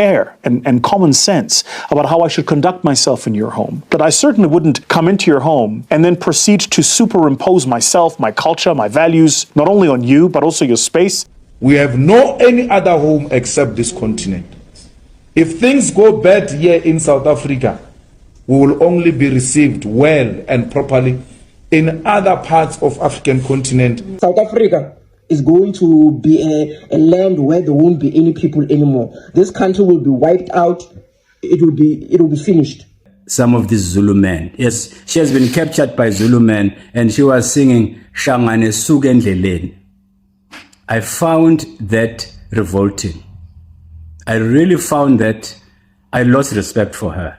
care and common sense about how I should conduct myself in your home. That I certainly wouldn't come into your home and then proceed to superimpose myself, my culture, my values, not only on you, but also your space. We have no any other home except this continent. If things go bad here in South Africa, we will only be received well and properly in other parts of African continent. South Africa is going to be a land where there won't be any people anymore. This country will be wiped out. It will be finished. Some of these Zulu men, yes, she has been captured by Zulu men, and she was singing Shangane Sugendleleni. I found that revolting. I really found that I lost respect for her.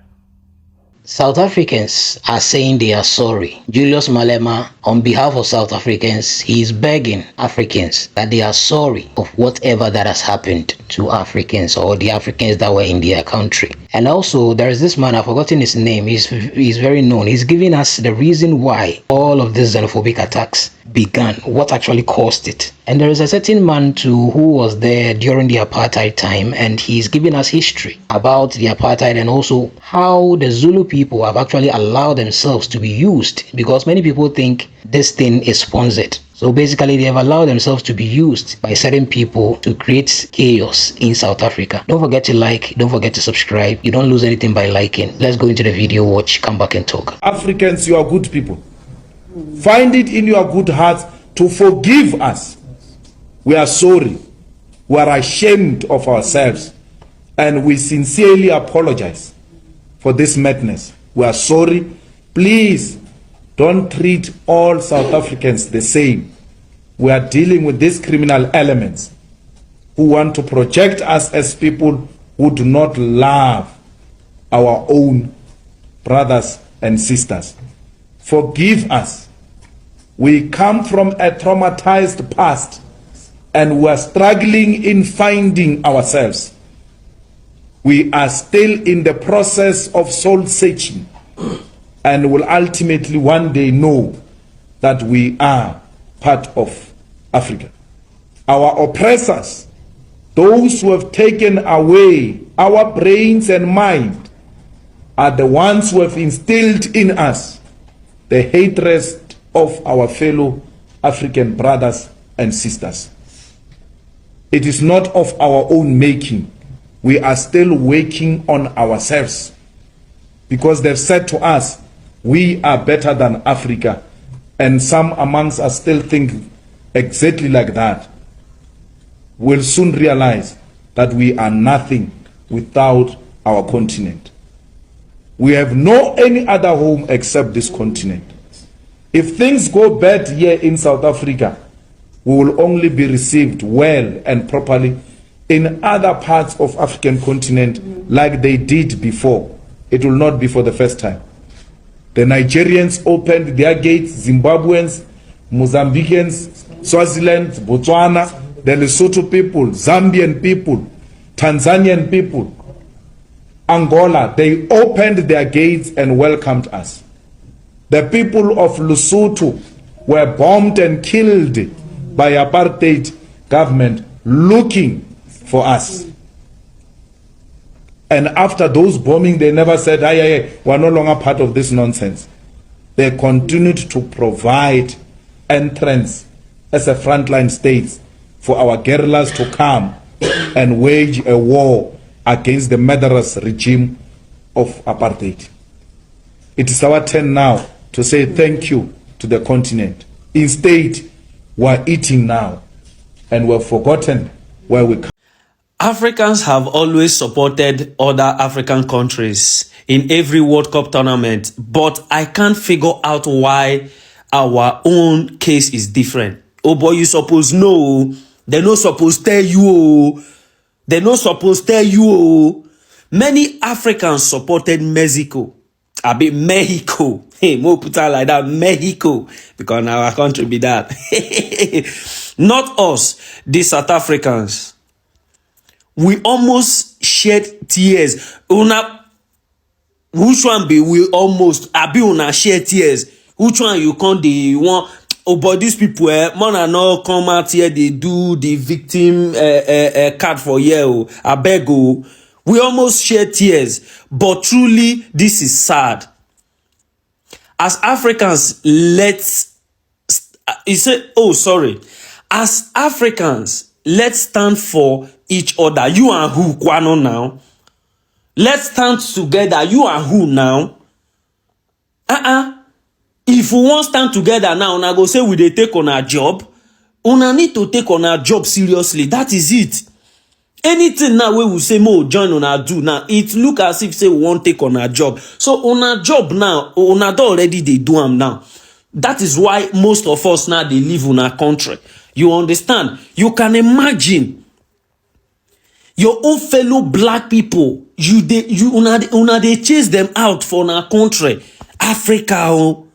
South Africans are saying they are sorry. Julius Malema, on behalf of South Africans, he is begging Africans that they are sorry of whatever that has happened to Africans or the Africans that were in their country. And also, there is this man, I've forgotten his name, he's very known. He's giving us the reason why all of these xenophobic attacks began, what actually caused it. And there is a certain man too who was there during the apartheid time, and he's giving us history about the apartheid and also how the Zulu people have actually allowed themselves to be used, because many people think this thing is sponsored. So basically, they have allowed themselves to be used by certain people to create chaos in South Africa. Don't forget to like, don't forget to subscribe. You don't lose anything by liking. Let's go into the video, watch, come back and talk. Africans, you are good people. Find it in your good hearts to forgive us. We are sorry. We are ashamed of ourselves. And we sincerely apologize for this madness. We are sorry. Please don't treat all South Africans the same. We are dealing with these criminal elements who want to project us as people who do not love our own brothers and sisters. Forgive us. We come from a traumatized past and we are struggling in finding ourselves. We are still in the process of soul searching and will ultimately one day know that we are part of Africa. Our oppressors, those who have taken away our brains and mind, are the ones who have instilled in us the hatred of our fellow African brothers and sisters. It is not of our own making. We are still working on ourselves because they've said to us, we are better than Africa, and some amongst us still think exactly like that. We'll soon realize that we are nothing without our continent. We have no any other home except this continent. If things go bad here in South Africa, we will only be received well and properly in other parts of African continent like they did before. It will not be for the first time. The Nigerians opened their gates, Zimbabweans, Mozambicans, Swaziland, Botswana, the Lesotho people, Zambian people, Tanzanian people, Angola, they opened their gates and welcomed us. The people of Lesotho were bombed and killed by apartheid government looking for us. And after those bombing, they never said, we're no longer part of this nonsense. They continued to provide entrance as a frontline state for our guerrillas to come and wage a war against the murderous regime of apartheid. It is our turn now to say thank you to the continent. Instead, we're eating now and we've forgotten where we come. Africans have always supported other African countries in every World Cup tournament, but I can't figure out why our own case is different. Oh boy, you suppose know. They're not supposed to tell you. They're not supposed to tell you. Many Africans supported Mexico. I mean Mexico. Hey, more put out like that, Mexico. Because our country be that. Not us, the South Africans. We almost shed tears. Which one be we almost? I be una shed tears. Which one you can't the one? Oh, but these people, man, no come out here. They do the victim card for you. I beg you. We almost shed tears, but truly this is sad. As Africans, as Africans, let's stand for each other. You and who, Kwano, now? Let's stand together. You and who now? If we won't stand together now, una go say we dey take on our job. Una need to take on our job seriously. That is it. Anything now we will say more join on our do now, it look as if say we won't take on our job. So on our job now, on our already they do them now. That is why most of us now they live in our country. You understand? You can imagine your own fellow black people. Una they chase them out for our country, Africa. Oh,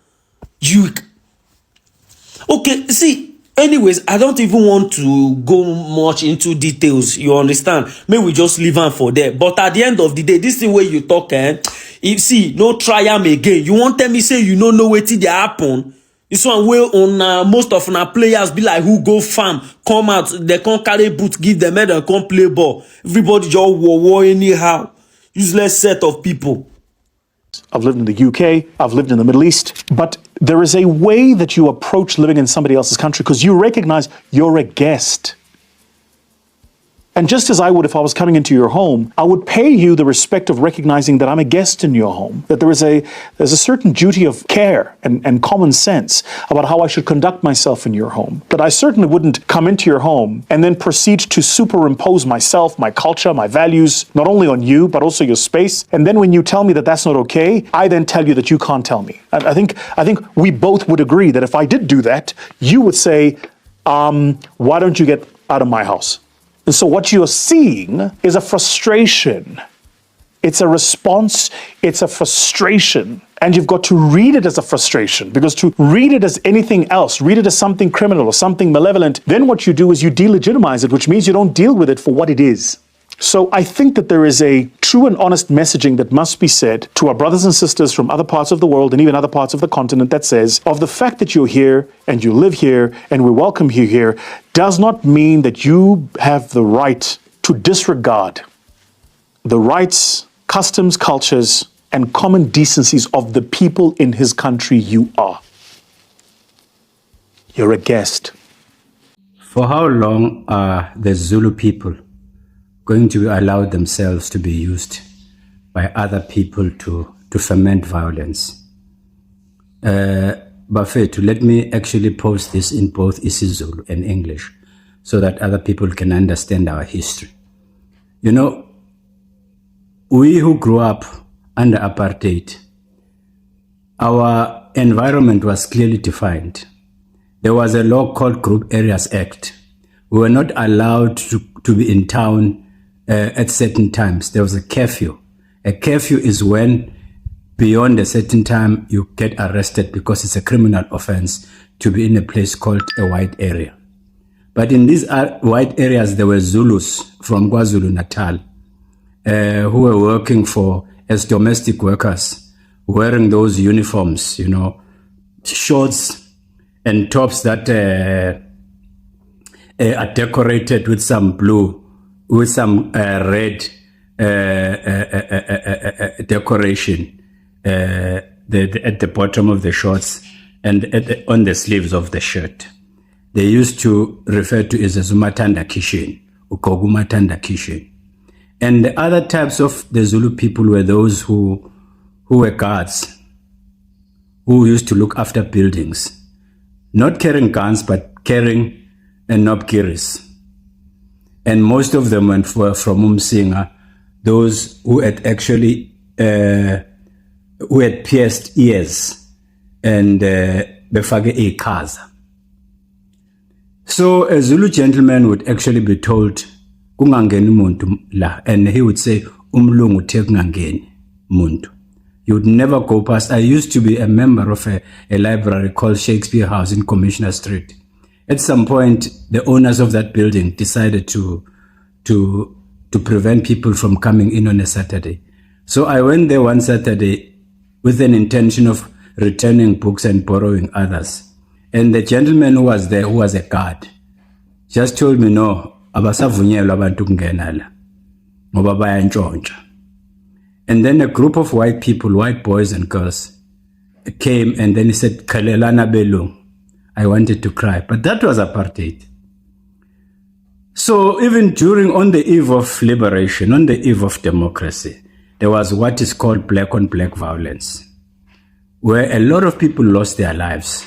okay. See. Anyways, I don't even want to go much into details. You understand? Maybe we just leave them for there. But at the end of the day, this thing where you talk, if see, no try am again. You won't tell me say you don't know what they happen. This one where on most of our players be like who go farm, come out, they can't carry boot, give them head and come play ball. Everybody just war anyhow. Useless set of people. I've lived in the UK, I've lived in the Middle East, but there is a way that you approach living in somebody else's country because you recognize you're a guest. And just as I would if I was coming into your home, I would pay you the respect of recognizing that I'm a guest in your home, that there's a certain duty of care and common sense about how I should conduct myself in your home, that I certainly wouldn't come into your home and then proceed to superimpose myself, my culture, my values, not only on you, but also your space. And then when you tell me that that's not okay, I then tell you that you can't tell me. I think we both would agree that if I did do that, you would say, why don't you get out of my house? And so what you're seeing is a frustration. It's a response, it's a frustration. And you've got to read it as a frustration, because to read it as anything else, read it as something criminal or something malevolent, then what you do is you delegitimize it, which means you don't deal with it for what it is. So I think that there is a true and honest messaging that must be said to our brothers and sisters from other parts of the world and even other parts of the continent that says, of the fact that you're here and you live here and we welcome you here does not mean that you have the right to disregard the rights, customs, cultures, and common decencies of the people in his country you are. You're a guest. For how long are the Zulu people going to allow themselves to be used by other people to foment violence? Bafethu, let me actually post this in both isiZulu and English so that other people can understand our history. You know, we who grew up under apartheid, our environment was clearly defined. There was a law called Group Areas Act. We were not allowed to be in town at certain times. There was a curfew. A curfew is when beyond a certain time you get arrested because it's a criminal offense to be in a place called a white area. But in these white areas, there were Zulus from KwaZulu-Natal who were working as domestic workers, wearing those uniforms, you know, shorts and tops that are decorated with some blue, with some red decoration at the bottom of the shorts and on the sleeves of the shirt. They used to refer to it as Zumatanda Kishin, Ukogumatanda Kishin. And the other types of the Zulu people were those who were guards, who used to look after buildings, not carrying guns, but carrying nobgiris. And most of them were from Umsinga, those who had actually who had pierced ears and befage ikaza. So a Zulu gentleman would actually be told, kungangeni muntu la, and he would say, umlungu the kungangeni muntu. You would never go past. I used to be a member of a library called Shakespeare House in Commissioner Street. At some point, the owners of that building decided to prevent people from coming in on a Saturday. So I went there one Saturday with an intention of returning books and borrowing others. And the gentleman who was there, who was a guard, just told me, no, abasavunyelwa abantu kungena la. ngoba bayantshontsha. And then a group of white people, white boys and girls, came and then he said, "Khalelana belung." I wanted to cry, but that was apartheid. So even on the eve of liberation, on the eve of democracy, there was what is called black on black violence, where a lot of people lost their lives.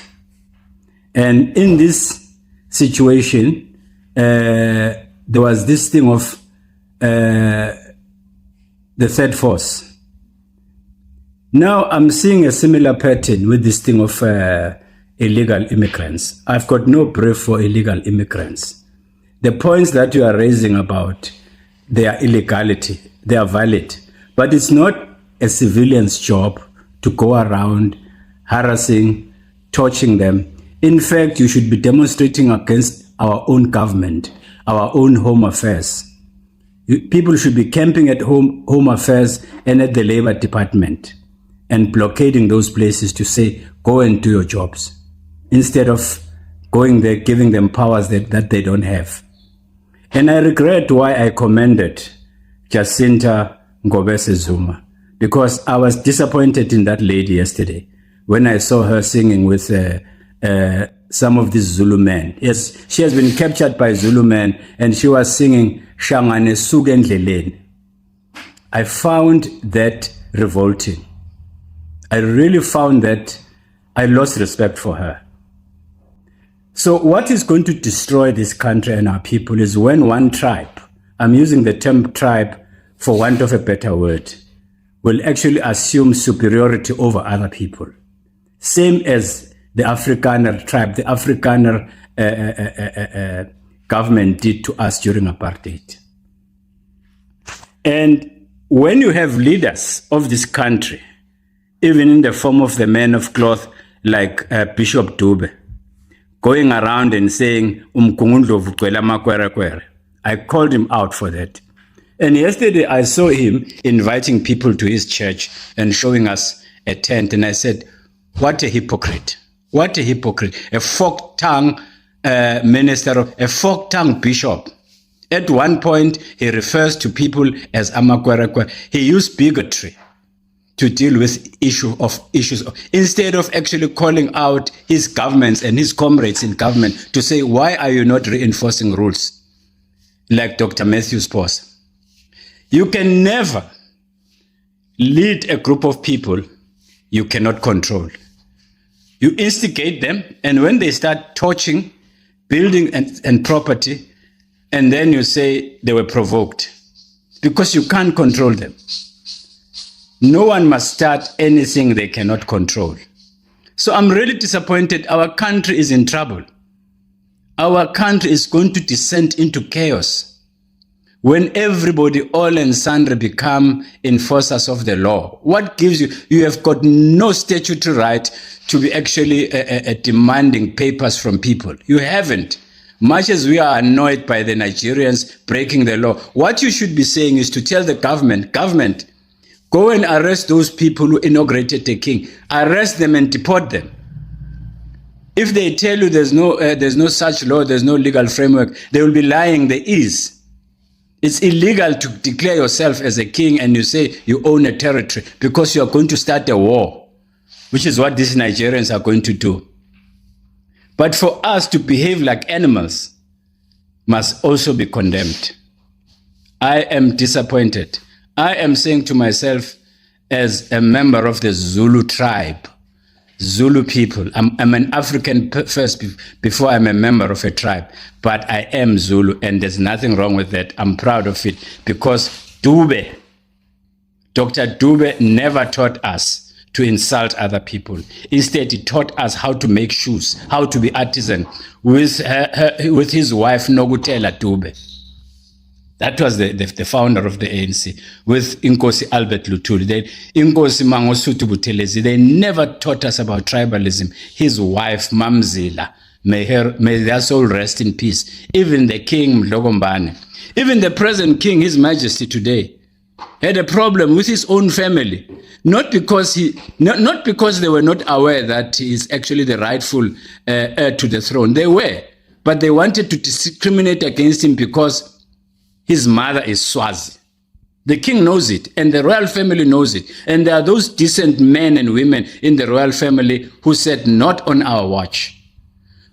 And in this situation, there was this thing of the third force. Now I'm seeing a similar pattern with this thing of illegal immigrants. I've got no brief for illegal immigrants. The points that you are raising about their illegality, they are valid, but it's not a civilian's job to go around harassing, torching them. In fact, you should be demonstrating against our own government, our own home affairs. People should be camping at home affairs and at the labor department and blockading those places to say, go and do your jobs, instead of going there, giving them powers that they don't have. And I regret why I commended Jacinta Ngobese Zuma, because I was disappointed in that lady yesterday when I saw her singing with some of these Zulu men. Yes, she has been captured by Zulu men and she was singing Shangane Sugendleleni. I found that revolting. I really found that I lost respect for her. So what is going to destroy this country and our people is when one tribe, I'm using the term tribe for want of a better word, will actually assume superiority over other people. Same as the Afrikaner tribe, the Afrikaner government did to us during apartheid. And when you have leaders of this country, even in the form of the men of cloth like Bishop Dube, going around and saying, I called him out for that. And yesterday I saw him inviting people to his church and showing us a tent. And I said, what a hypocrite. What a hypocrite. A fork-tongued minister, a fork-tongued bishop. At one point, he refers to people as amakwerekwe. He used bigotry to deal with issues instead of actually calling out his governments and his comrades in government to say, why are you not reinforcing rules like Dr. Matthew's boss? You can never lead a group of people you cannot control. You instigate them, and when they start torching building and property, and then you say they were provoked, because you can't control them. No one must start anything they cannot control. So I'm really disappointed. Our country is in trouble. Our country is going to descend into chaos when everybody, all and sundry, become enforcers of the law. What gives you? You have got no statutory right to be actually demanding papers from people. You haven't. Much as we are annoyed by the Nigerians breaking the law, what you should be saying is to tell the government, go and arrest those people who inaugurated the king. Arrest them and deport them. If they tell you there's no such law, there's no legal framework, they will be lying. There is. It's illegal to declare yourself as a king and you say you own a territory because you are going to start a war, which is what these Nigerians are going to do. But for us to behave like animals must also be condemned. I am disappointed. I am saying to myself, as a member of the Zulu tribe, Zulu people, I'm an African first before I'm a member of a tribe, but I am Zulu and there's nothing wrong with that. I'm proud of it because Dr. Dube never taught us to insult other people. Instead, he taught us how to make shoes, how to be artisan with his wife, Nogutela Dube. That was the founder of the ANC with Inkosi Albert Lutuli. Inkosi Mangosuthu Buthelezi. They never taught us about tribalism. His wife, Mamzila, may their soul rest in peace. Even the king, Mdlogombane. Even the present king, His Majesty today, had a problem with his own family. Not because they were not aware that he is actually the rightful heir to the throne. They were. But they wanted to discriminate against him because his mother is Swazi. The king knows it, and the royal family knows it. And there are those decent men and women in the royal family who said, not on our watch.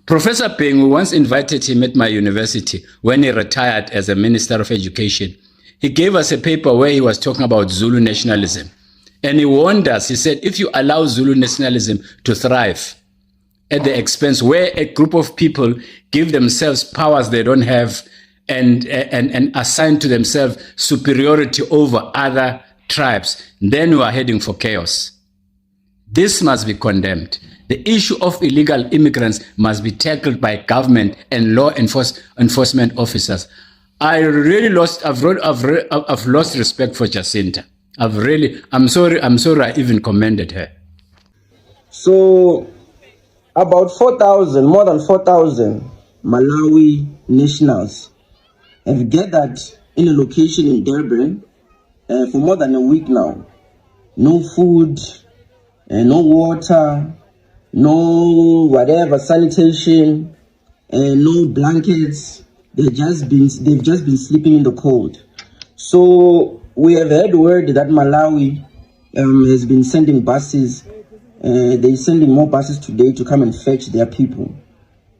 Professor Peng, we once invited him at my university when he retired as a Minister of Education. He gave us a paper where he was talking about Zulu nationalism. And he warned us, he said, if you allow Zulu nationalism to thrive at the expense where a group of people give themselves powers they don't have and assign to themselves superiority over other tribes, then we are heading for chaos. This must be condemned. The issue of illegal immigrants must be tackled by government and law enforcement officers. I've lost respect for Jacinta. I'm sorry I even commended her. So about 4,000, more than 4,000 Malawi nationals have gathered in a location in Durban for more than a week now. No food, no water, no whatever, sanitation, no blankets. They've just been sleeping in the cold. So we have heard word that Malawi has been sending buses. They're sending more buses today to come and fetch their people.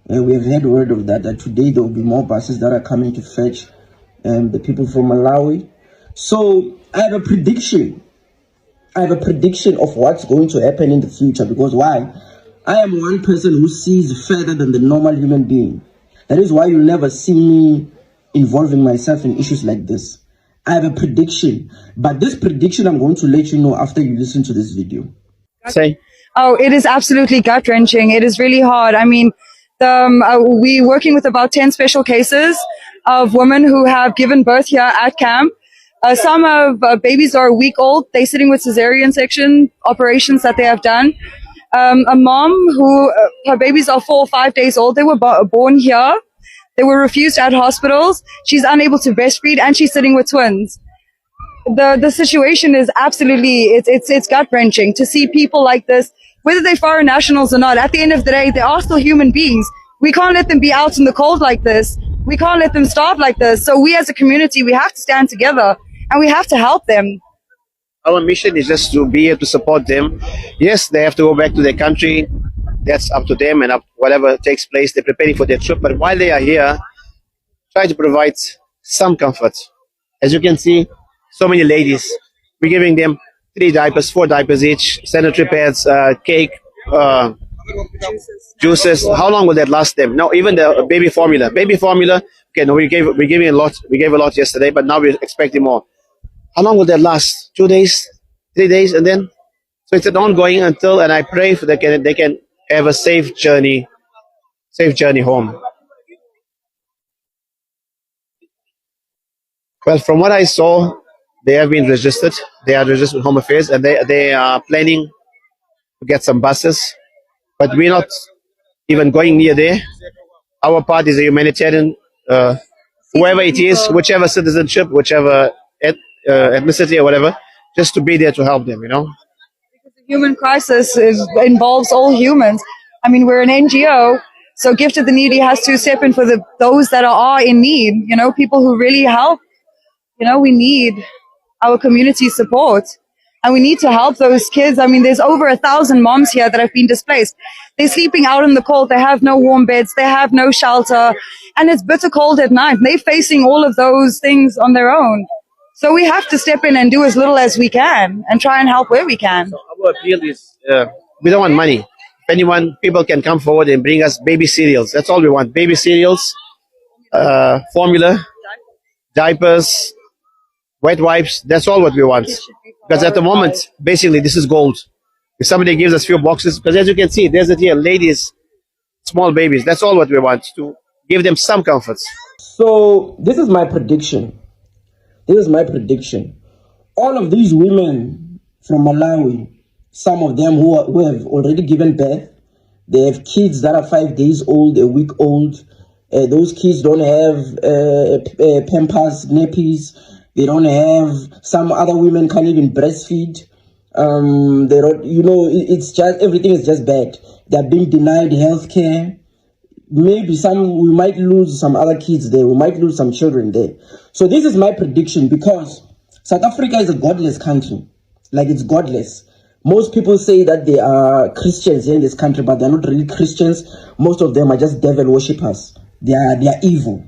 We have heard word of that today there will be more buses that are coming to fetch the people from Malawi. So I have a prediction. Of what's going to happen in the future, because why? I am one person who sees further than the normal human being. That is why you'll never see me involving myself in issues like this. I have a prediction, but this prediction I'm going to let you know after you listen to this video. Say. Oh, it is absolutely gut-wrenching. It is really hard. I mean, we're working with about 10 special cases of women who have given birth here at camp. Some of babies are a week old. They're sitting with cesarean section operations that they have done. A mom who her babies are 4 or 5 days old. They were born here. They were refused at hospitals. She's unable to breastfeed, and she's sitting with twins. The situation is absolutely, it's gut-wrenching to see people like this, whether they're foreign nationals or not. At the end of the day, they are still human beings. We can't let them be out in the cold like this. We can't let them starve like this. So we as a community, we have to stand together and we have to help them. Our mission is just to be here to support them. Yes, they have to go back to their country. That's up to them, and whatever takes place, they're preparing for their trip. But while they are here, try to provide some comfort. As you can see, so many ladies. We're giving them 3 diapers, 4 diapers each, sanitary pads, cake, juices. How long will that last them? No, even the baby formula. Baby formula. Okay, no, we're giving a lot. We gave a lot yesterday, but now we're expecting more. How long will that last? 2 days, 3 days, and then? So it's an ongoing until, and I pray for they can have a safe journey home. Well, from what I saw, they have been registered. They are registered with Home Affairs, and they are planning to get some buses. But we're not even going near there. Our part is a humanitarian, whoever it is, whichever citizenship, whichever ethnicity or whatever, just to be there to help them, Because the human crisis involves all humans. I mean, we're an NGO, so Gift of the Needy has to step in for those that are in need, people who really help. We need our community support, and we need to help those kids. I mean, there's over 1,000 moms here that have been displaced. They're sleeping out in the cold. They have no warm beds. They have no shelter, and it's bitter cold at night. They're facing all of those things on their own. So we have to step in and do as little as we can and try and help where we can. So our appeal is, we don't want money. If people can come forward and bring us baby cereals. That's all we want. Baby cereals, formula, diapers, wet wipes. That's all what we want. Because at the moment, basically, this is gold. If somebody gives us a few boxes, because as you can see, there's it here, ladies, small babies. That's all what we want, to give them some comforts. So this is my prediction. All of these women from Malawi, some of them who have already given birth, they have kids that are 5 days old, a week old. Those kids don't have Pampers, nappies. They don't have, some other women can't even breastfeed. They don't, it's just, everything is just bad. They're being denied health care. Maybe we might lose some other kids there. We might lose some children there. So this is my prediction, because South Africa is a godless country. Like, it's godless. Most people say that they are Christians here in this country, but they're not really Christians. Most of them are just devil worshippers. They are evil.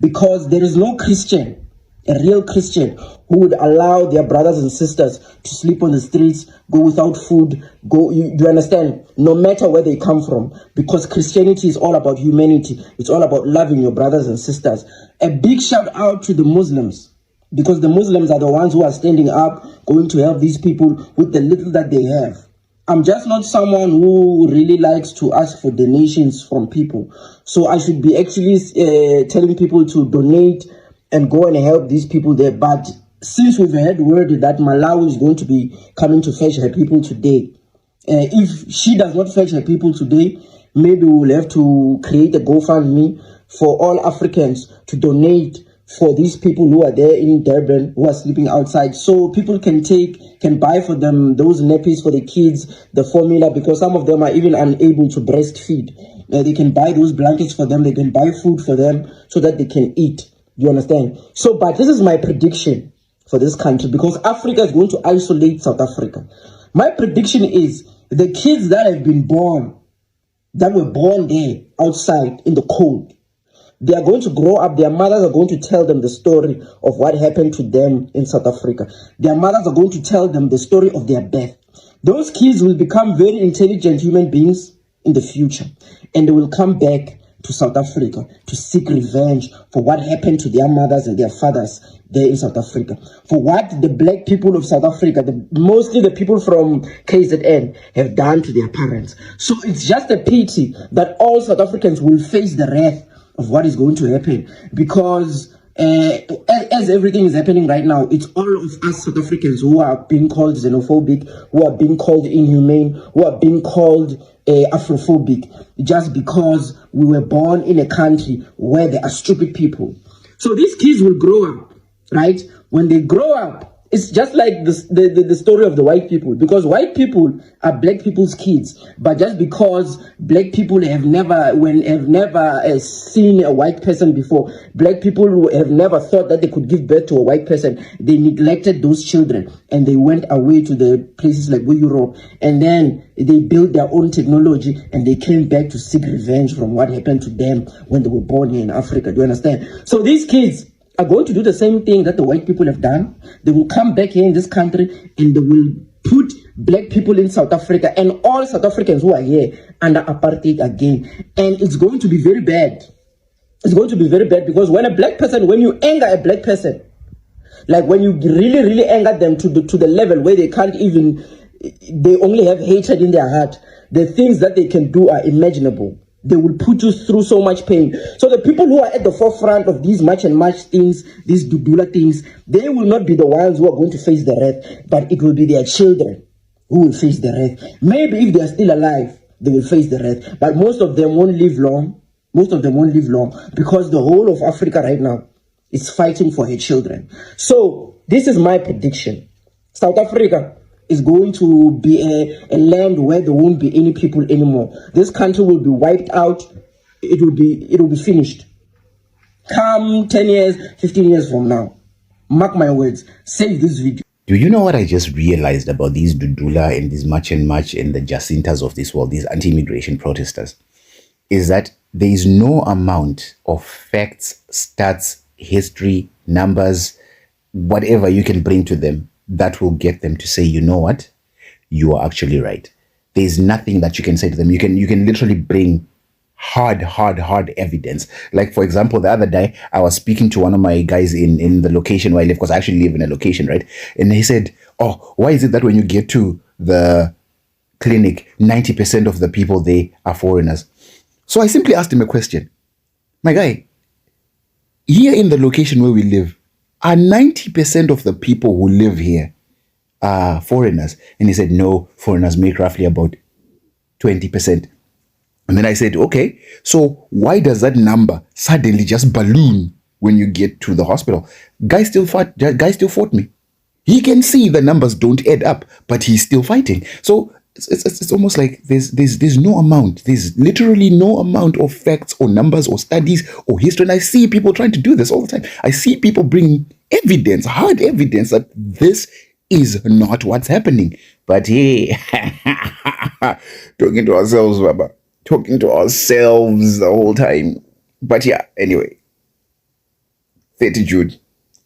Because there is no Christian, a real Christian, who would allow their brothers and sisters to sleep on the streets, go without food, you understand? No matter where they come from. Because Christianity is all about humanity. It's all about loving your brothers and sisters. A big shout out to the Muslims. Because the Muslims are the ones who are standing up, going to help these people with the little that they have. I'm just not someone who really likes to ask for donations from people. So I should be actually telling people to donate and go and help these people there. But since we've heard word that Malawi is going to be coming to fetch her people today, if she does not fetch her people today, maybe we'll have to create a GoFundMe for all Africans to donate for these people who are there in Durban, who are sleeping outside, so people can buy for them those nappies for the kids, the formula, because some of them are even unable to breastfeed. They can buy those blankets for them, they can buy food for them so that they can eat. You understand? So, but this is my prediction for this country, because Africa is going to isolate South Africa. My prediction is the kids that have been born, that were born there outside in the cold, they are going to grow up. Their mothers are going to tell them the story of what happened to them in South Africa. Their mothers are going to tell them the story of their death. Those kids will become very intelligent human beings in the future. And they will come back to South Africa to seek revenge for what happened to their mothers and their fathers there in South Africa. For what the black people of South Africa, mostly the people from KZN, have done to their parents. So it's just a pity that all South Africans will face the wrath of what is going to happen, because as everything is happening right now, it's all of us South Africans who are being called xenophobic, who are being called inhumane, who are being called Afrophobic, just because we were born in a country where there are stupid people. So these kids will grow up, right? When they grow up, it's just like the story of the white people, because white people are black people's kids, but just because black people have never seen a white person before, black people have never thought that they could give birth to a white person, they neglected those children and they went away to the places like Europe, and then they built their own technology and they came back to seek revenge from what happened to them when they were born here in Africa. Do you understand? So these kids are going to do the same thing that the white people have done. They will come back here in this country and they will put black people in South Africa and all South Africans who are here under apartheid again. And it's going to be very bad. It's going to be very bad, because when you anger a black person, like when you really, really anger them to the level where they only have hatred in their heart, the things that they can do are imaginable. They will put you through so much pain. So the people who are at the forefront of these match and match things, these dudula things, they will not be the ones who are going to face the wrath, but it will be their children who will face the wrath. Maybe if they are still alive, they will face the wrath, but most of them won't live long. Most of them won't live long, because the whole of Africa right now is fighting for her children. So this is my prediction. South Africa is going to be a land where there won't be any people anymore. This country will be wiped out. It will be finished. Come 10 years, 15 years from now. Mark my words. Save this video. Do you know what I just realized about these Dudula and these March and March and the Jacintas of this world, these anti-immigration protesters, is that there is no amount of facts, stats, history, numbers, whatever you can bring to them that will get them to say, you know what, you are actually right. There's nothing that you can say to them. You can literally bring hard evidence. Like, for example, the other day, I was speaking to one of my guys in the location where I live, because I actually live in a location, right? And he said, oh, why is it that when you get to the clinic, 90% of the people there are foreigners? So I simply asked him a question. My guy, here in the location where we live, are 90% of the people who live here are foreigners? And he said, no, foreigners make roughly about 20%. And then I said, okay, so why does that number suddenly just balloon when you get to the hospital? Guy still fought me. He can see the numbers don't add up, but he's still fighting. So it's almost like there's no amount. There's literally no amount of facts or numbers or studies or history. And I see people trying to do this all the time. I see people bringing evidence, hard evidence that this is not what's happening. But hey, talking to ourselves, Baba. Talking to ourselves the whole time. But yeah, anyway. 30 June.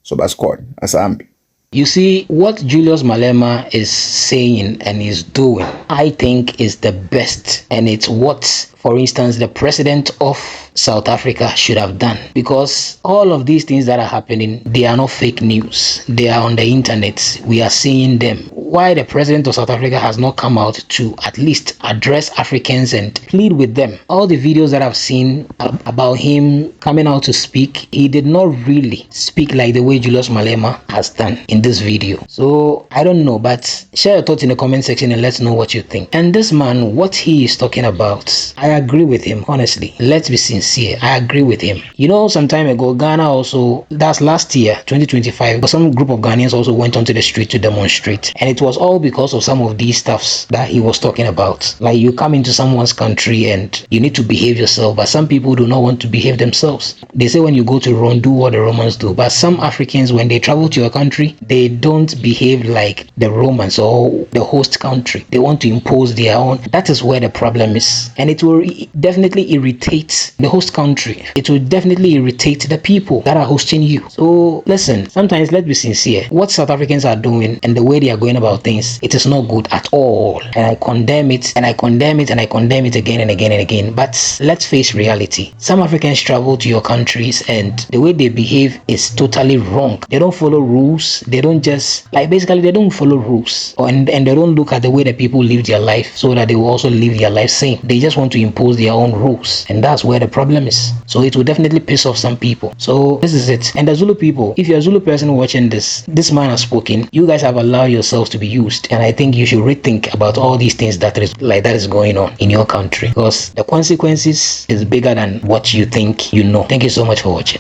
So that's called Asambi. You see, what Julius Malema is saying and is doing, I think is the best. And it's what, for instance, the president of South Africa should have done. Because all of these things that are happening, they are not fake news. They are on the internet. We are seeing them. Why the president of South Africa has not come out to at least address Africans and plead with them. All the videos that I've seen about him coming out to speak, he did not really speak like the way Julius Malema has done in this video. So I don't know, but share your thoughts in the comment section and let's know what you think. And this man, what he is talking about, I agree with him, honestly. Let's be sincere. I agree with him. You know, some time ago, Ghana also, that's last year, 2025, but some group of Ghanaians also went onto the street to demonstrate. And it was all because of some of these stuffs that he was talking about. Like, you come into someone's country and you need to behave yourself, but some people do not want to behave themselves. They say when you go to Rome, do what the Romans do. But some Africans, when they travel to your country, they don't behave like the Romans or the host country. They want to impose their own. That is where the problem is. And it will definitely irritate the host country. It will definitely irritate the people that are hosting you. So listen, sometimes let's be sincere. What South Africans are doing and the way they are going about things, it is not good at all. And I condemn it, and I condemn it, and I condemn it again and again and again. But let's face reality. Some Africans travel to your countries and the way they behave is totally wrong. They don't follow rules. They don't just, like, basically they don't follow rules. And they don't look at the way that people live their life so that they will also live their life same. They just want to impose their own rules. And that's where the problem is. So it will definitely piss off some people. So this is it. And the Zulu people, if you're a Zulu person watching this man has spoken. You guys have allowed yourselves to be used. And I think you should rethink about all these things that is going on in your country. Because the consequences is bigger than what you think you know. Thank you so much for watching.